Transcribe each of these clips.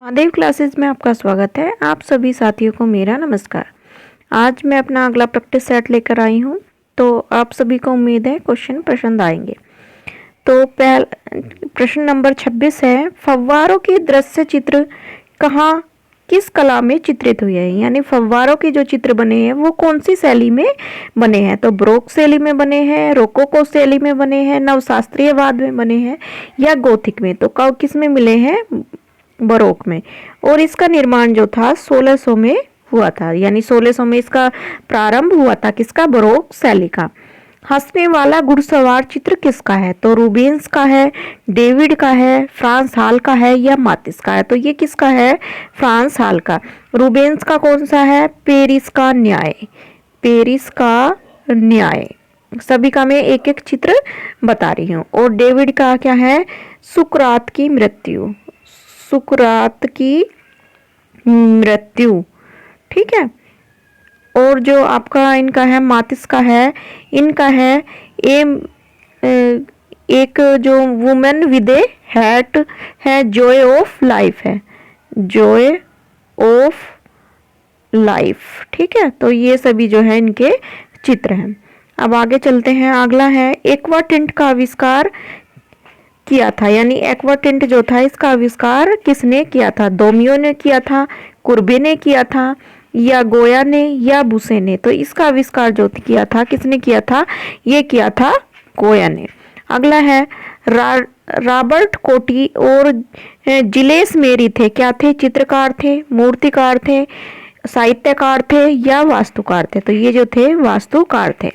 Mahadev classes में आपका स्वागत है। आप सभी साथियों को मेरा नमस्कार। आज मैं अपना अगला प्रैक्टिस सेट लेकर आई हूँ, तो आप सभी को उम्मीद है क्वेश्चन पसंद आएंगे। तो प्रश्न नंबर 26 है, फव्वारों के दृश्य चित्र कहाँ किस कला में चित्रित हुए हैं? यानी फव्वारों के जो चित्र बने हैं वो कौन सी शैली में बने हैं? तो बारोक शैली में बने हैं, रोकोको शैली में बने हैं, नवशास्त्रीयवाद में बने हैं या गोथिक में? तो किस में मिले हैं? बारोक में। और इसका निर्माण जो था 1600 में हुआ था, यानी 1600 में इसका प्रारंभ हुआ था। किसका? बारोक शैली का। हंसने वाला घुड़सवार चित्र किसका है? तो रूबेन्स का है, डेविड का है, फ्रांस हाल का है या मातिस का है? तो ये किसका है? फ्रांस हाल का। रूबेन्स का कौन सा है? पेरिस का न्याय। पेरिस का न्याय। सभी का मैं एक एक चित्र बता रही हूँ। और डेविड का क्या है? सुकरात की मृत्यु। सुकरात की मृत्यु, ठीक है। और जो आपका इनका है मातिस का है, इनका है एक जो वुमेन विद ए हैट है, जॉय ऑफ लाइफ है, जॉय ऑफ लाइफ, ठीक है। तो ये सभी जो है इनके चित्र हैं। अब आगे चलते हैं। अगला है, एक्वा टिंट का आविष्कार किया था, यानी एक्वा टिंट जो था इसका आविष्कार किसने किया था? दोमियो ने किया था, कुर्बे ने किया था या गोया ने या बुसे ने? तो इसका आविष्कार जो किया था किसने किया था? ये किया था गोया ने। अगला है, रॉबर्ट कोटी और जिलेस मेरी थे, क्या थे? चित्रकार थे, मूर्तिकार थे, साहित्यकार थे या वास्तुकार थे? तो ये जो थे वास्तुकार थे।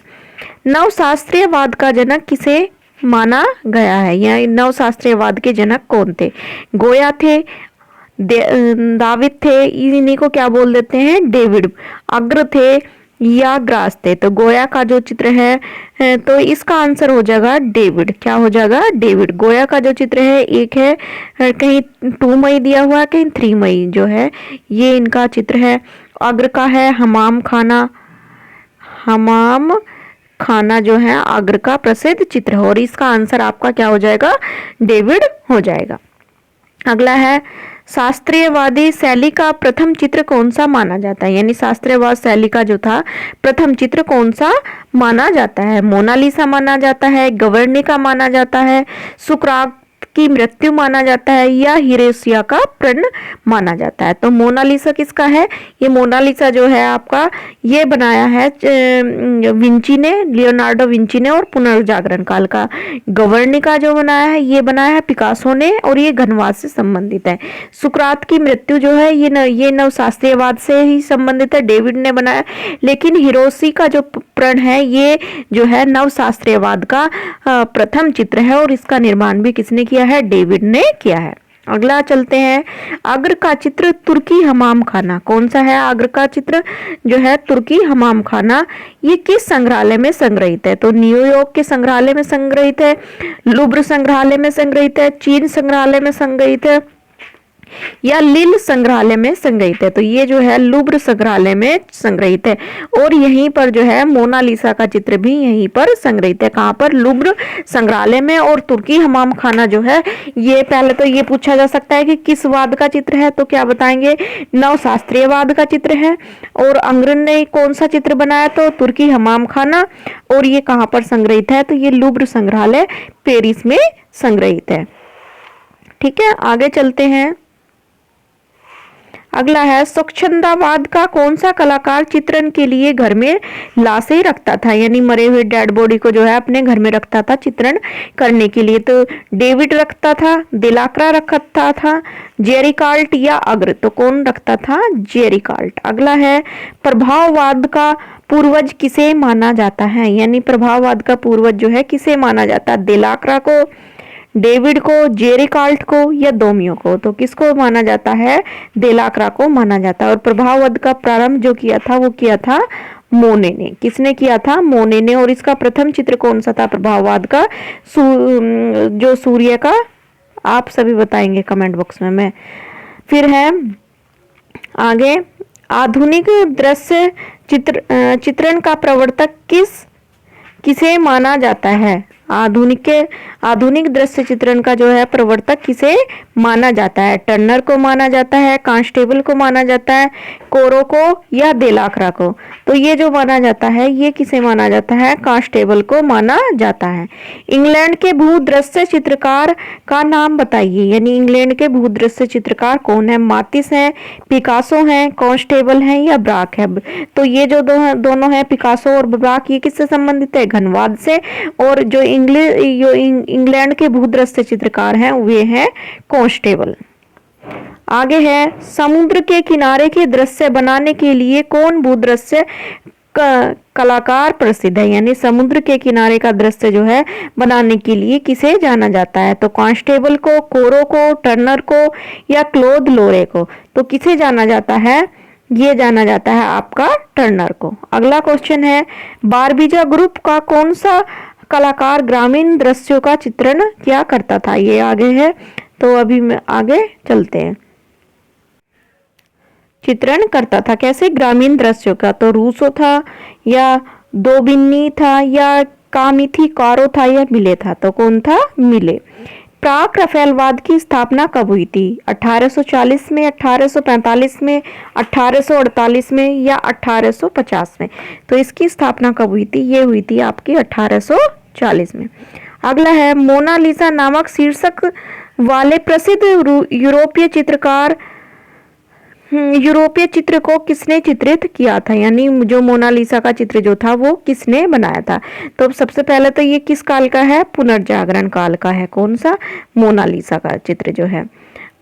नवशास्त्रीयवाद का जनक किसे माना गया है? या नवशास्त्रीयवाद के जनक कौन थे? गोया थे, दाविद थे, इन्हीं को क्या बोल देते हैं? डेविड। अग्र थे या ग्रास थे? तो गोया का जो चित्र है तो इसका आंसर हो जाएगा डेविड। क्या हो जाएगा? डेविड। गोया का जो चित्र है, एक है कहीं 2 मई दिया हुआ है, कहीं 3 मई जो है ये इनका चित्र है। अग्र का है हमाम खाना। हमाम खाना जो है अग्र का प्रसिद्ध चित्र है और इसका आंसर आपका क्या हो जाएगा? डेविड हो जाएगा। अगला है, शास्त्रीयवादी शैली का प्रथम चित्र कौन सा माना जाता है? यानी शास्त्रीयवाद शैली का जो था प्रथम चित्र कौन सा माना जाता है? मोनालिसा माना जाता है, गवर्निका माना जाता है, सुकरात की मृत्यु माना जाता है या हिरोशिया का प्रण माना जाता है? तो मोनालिसा किसका है? ये मोनालिसा जो है आपका ये बनाया है विंची ने, लियोनार्डो विंची ने, और पुनर्जागरण काल का। गवर्निका जो बनाया है ये बनाया है पिकासो ने और ये घनवास से संबंधित है। सुकरात की मृत्यु जो है ये नवशास्त्रीयवाद से ही संबंधित है, डेविड ने बनाया। लेकिन हिरोशी का जो प्रण है ये जो है नवशास्त्रीयवाद का प्रथम चित्र है और इसका निर्माण भी किसने किया है? डेविड ने किया है। अगला चलते हैं, अग्र का चित्र तुर्की हमाम खाना कौन सा है? अग्र का चित्र जो है तुर्की हमाम खाना, ये किस संग्रहालय में संग्रहित है? तो न्यूयॉर्क के संग्रहालय में संग्रहित है, लुब्र संग्रहालय में संग्रहित है, चीन संग्रहालय में संग्रहित है या लिल संग्रहालय में संग्रहित है? तो ये जो है लुब्र संग्रहालय में संग्रहित है और यहीं पर जो है मोनालिसा का चित्र भी यहीं पर संग्रहित है। कहाँ पर? लुब्र संग्रहालय में। और तुर्की हमाम खाना जो है ये पहले तो ये पूछा जा सकता है कि किस वाद का चित्र है? तो क्या बताएंगे? नवशास्त्रीयवाद का चित्र है। और अंग्रेज ने कौन सा चित्र बनाया? तो तुर्की हमाम खाना। और ये कहाँ पर संग्रहित है? तो ये लुब्र संग्रहालय पेरिस में संग्रहित है, ठीक है। आगे चलते हैं। अगला है, स्वच्छंदवाद का कौन सा कलाकार चित्रण के लिए घर में लाशें रखता था? यानी मरे हुए डेड बॉडी को जो है अपने घर में रखता था चित्रण करने के लिए। तो डेविड रखता था, दिलाक्रा रखता था, जेरिकाल्ट या अग्र? तो कौन रखता था? जेरिकाल्ट। अगला है, प्रभाववाद का पूर्वज किसे माना जाता है? यानी प्रभाववाद का पूर्वज जो है किसे माना जाता है? दिलाक्रा को, डेविड को, जेरिकाल्ट को या दोमियो को? तो किसको माना जाता है? देलाक्रा को माना जाता है। और प्रभाववाद का प्रारंभ जो किया था वो किया था मोने ने। किसने किया था? मोने ने। और इसका प्रथम चित्र कौन सा था प्रभाववाद का? जो सूर्य का, आप सभी बताएंगे कमेंट बॉक्स में। मैं फिर है आगे, आधुनिक दृश्य चित्रण का प्रवर्तक किसे माना जाता है? आधुनिक दृश्य चित्रण का जो है प्रवर्तक किसे माना जाता है? टर्नर को माना जाता है, कांस्टेबल को माना जाता है, कोरो को या देलाक्रा को? तो ये जो माना जाता है ये किसे माना जाता है? कांस्टेबल को माना जाता है। इंग्लैंड के भूदृश्य चित्रकार का नाम बताइए, यानी इंग्लैंड के भूदृश्य चित्रकार कौन है? मातिस है, पिकासो है, कांस्टेबल है या ब्राक है? तो ये जो दोनों है पिकासो और ब्राक, ये किससे संबंधित है? घनवाद से। और जो इंग्लैंड के भूदृश्य चित्रकार हैं वे हैं कांस्टेबल। आगे है, समुद्र के किनारे के दृश्य बनाने के लिए कौन भूदृश्य कलाकार प्रसिद्ध है? यानी समुद्र के किनारे का दृश्य जो है बनाने के लिए किसे जाना जाता है? तो कांस्टेबल को, कोरो को, टर्नर को या क्लोद लोरे को? तो किसे जाना जाता है? ये जाना जाता है आपका टर्नर को। अगला क्वेश्चन है, बारबीजा ग्रुप का कौन सा कलाकार ग्रामीण दृश्यों का चित्रण क्या करता था? ये आगे है, तो अभी मैं आगे चलते हैं। चित्रण करता था कैसे? ग्रामीण दृश्यों का। तो रूसो था या दोबिन्नी था या कामिथी कारो था या मिले था? तो कौन था? मिले। प्राक रफेलवाद की स्थापना कब हुई थी? 1840 में, 1845 में, 1848 में या 1850 में? तो इसकी स्थापना कब हुई थी? ये हुई थी आपकी 1840 में। अगला है, मोनालिसा नामक शीर्षक वाले प्रसिद्ध यूरोपीय चित्र को किसने चित्रित किया था? यानी जो मोनालिसा का चित्र जो था वो किसने बनाया था? तो सबसे पहले तो ये किस काल का है? पुनर्जागरण काल का है। कौन सा? मोनालिसा का चित्र जो है।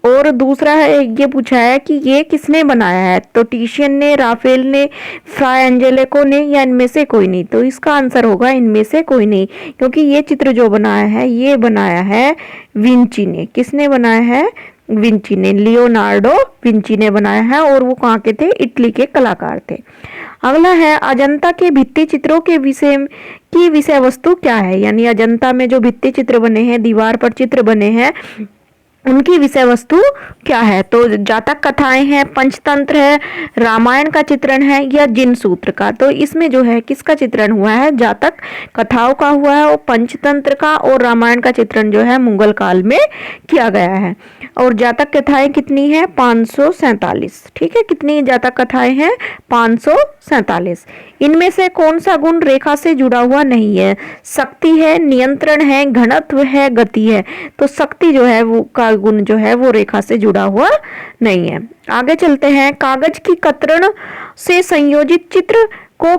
और दूसरा है, ये पूछा है कि ये किसने बनाया है? तो टिशियन ने, राफेल ने, फ्राई एंजेलिको ने या इनमें से कोई नहीं? तो इसका आंसर होगा इनमें से कोई नहीं, क्योंकि ये चित्र जो बनाया है ये बनाया है विंची ने। किसने बनाया है? विंची ने, लियोनार्डो विंची ने बनाया है। और वो कहाँ के थे? इटली के कलाकार थे। अगला है, अजंता के भित्ति चित्रों के विषय वस्तु क्या है? यानी अजंता में जो भित्ति चित्र बने हैं, दीवार पर चित्र बने हैं, उनकी विषय वस्तु क्या है? तो जातक कथाएं हैं, पंचतंत्र है, रामायण का चित्रण है या जिन सूत्र का? तो इसमें जो है किसका चित्रण हुआ है? जातक कथाओं का हुआ है और पंचतंत्र का और रामायण का चित्रण जो है मुगल काल में किया गया है। और जातक कथाएं कितनी है? 547। ठीक है, कितनी जातक कथाएं हैं? 547। इनमें से कौन सा गुण रेखा से जुड़ा हुआ नहीं है? शक्ति है, नियंत्रण है, घनत्व है, गति है? तो शक्ति जो है वो का गुण जो है वो रेखा से जुड़ा हुआ नहीं है। आगे चलते हैं, कागज की कतरण से संयोजित चित्र को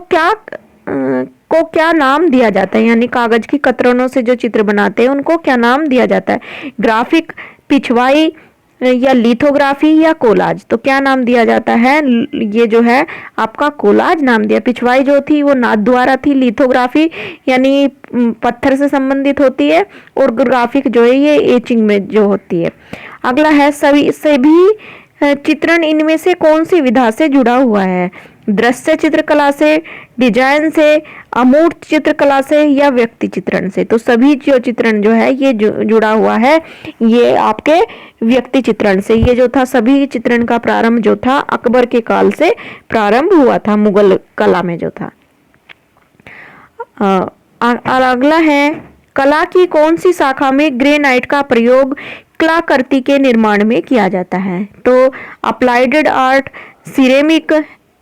क्या नाम दिया जाता है? यानी कागज की कतरणों से जो चित्र बनाते हैं उनको क्या नाम दिया जाता है? ग्राफिक, पिछवाई या लिथोग्राफी या कोलाज? तो क्या नाम दिया जाता है? ये जो है आपका कोलाज नाम दिया। पिछवाई जो थी वो नाद द्वारा थी, लिथोग्राफी यानी पत्थर से संबंधित होती है, और ग्राफिक जो है ये एचिंग में जो होती है। अगला है, सभी चित्रण इनमें से कौन सी विधा से जुड़ा हुआ है? दृश्य चित्रकला से, डिजाइन से, अमूर्त चित्रकला से या व्यक्ति चित्रण से? तो सभी जो चित्रण जो है ये जुड़ा हुआ है ये आपके व्यक्ति चित्रण से। ये जो था सभी चित्रण का प्रारंभ जो था अकबर के काल से प्रारंभ हुआ था, मुगल कला में जो था। अगला है, कला की कौन सी शाखा में ग्रेनाइट का प्रयोग कलाकृति के निर्माण में किया जाता है? तो अप्लाइड आर्ट, सिरेमिक,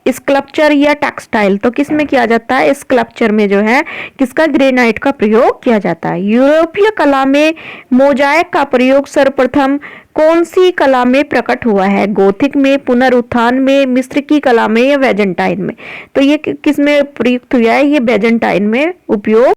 स्कल्पचर या टेक्सटाइल? तो किस में किया जाता है? स्कल्पचर में जो है किसका? ग्रेनाइट का प्रयोग किया जाता है। यूरोपीय कला में मोजाइक का प्रयोग सर्वप्रथम कौन सी कला में प्रकट हुआ है? गोथिक में, पुनरुत्थान में, मिस्र की कला में या बैजेंटाइन में? तो ये किस में प्रयुक्त हुआ है? ये बैजेंटाइन में उपयोग